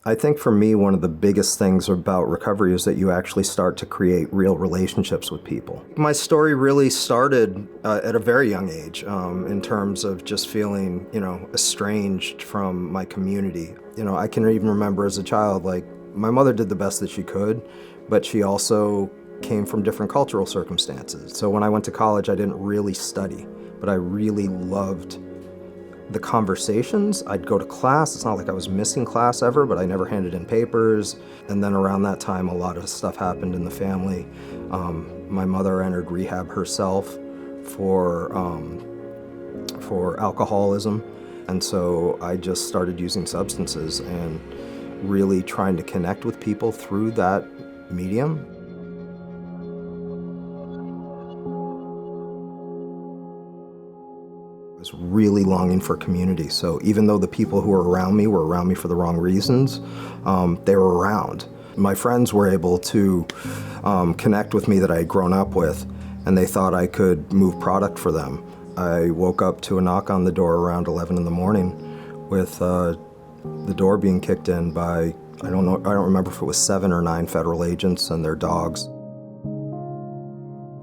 I think for me, one of the biggest things about recovery is that you actually start to create real relationships with people. My story really started at a very young age in terms of just feeling, estranged from my community. I can even remember as a child, like, my mother did the best that she could, but she also came from different cultural circumstances. So when I went to college, I didn't really study, but I really loved the conversations. I'd go to class. It's not like I was missing class ever, but I never handed in papers. And then around that time, a lot of stuff happened in the family. My mother entered rehab herself for alcoholism. And so I just started using substances and really trying to connect with people through that medium. I was really longing for community. So even though the people who were around me for the wrong reasons, they were around. My friends were able to connect with me that I had grown up with, and they thought I could move product for them. I woke up to a knock on the door around 11 in the morning with the door being kicked in by, I don't remember if it was 7 or 9 federal agents and their dogs.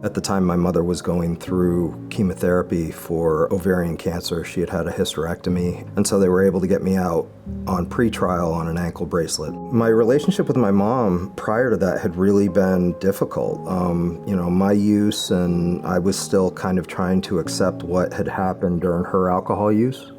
At the time, my mother was going through chemotherapy for ovarian cancer. She had had a hysterectomy, and so they were able to get me out on pretrial on an ankle bracelet. My relationship with my mom prior to that had really been difficult. My use, and I was still kind of trying to accept what had happened during her alcohol use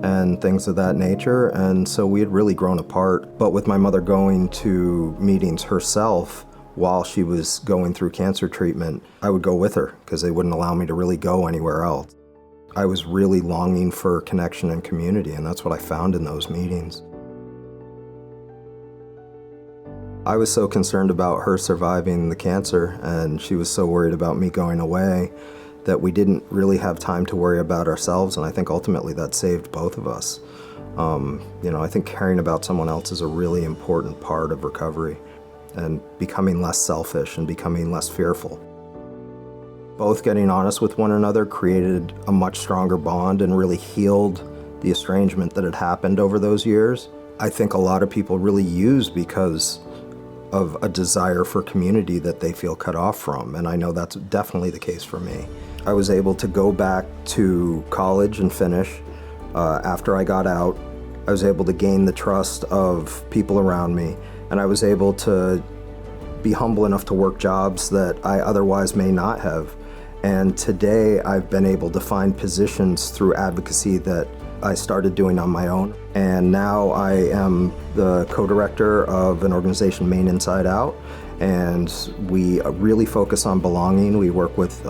and things of that nature, and so we had really grown apart. But with my mother going to meetings herself, while she was going through cancer treatment, I would go with her because they wouldn't allow me to really go anywhere else. I was really longing for connection and community, and that's what I found in those meetings. I was so concerned about her surviving the cancer, and she was so worried about me going away that we didn't really have time to worry about ourselves, and I think ultimately that saved both of us. I think caring about someone else is a really important part of recovery, and becoming less selfish and becoming less fearful. Both getting honest with one another created a much stronger bond and really healed the estrangement that had happened over those years. I think a lot of people really use because of a desire for community that they feel cut off from, and I know that's definitely the case for me. I was able to go back to college and finish. After I got out, I was able to gain the trust of people around me, and I was able to be humble enough to work jobs that I otherwise may not have. And today I've been able to find positions through advocacy that I started doing on my own. And now I am the co-director of an organization, Maine Inside Out, and we really focus on belonging. We work with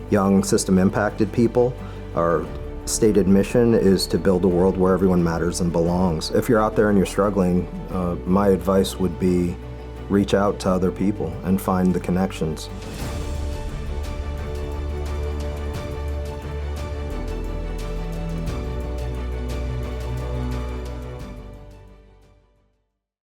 young system-impacted people. Our stated mission is to build a world where everyone matters and belongs. If you're out there and you're struggling, my advice would be reach out to other people and find the connections.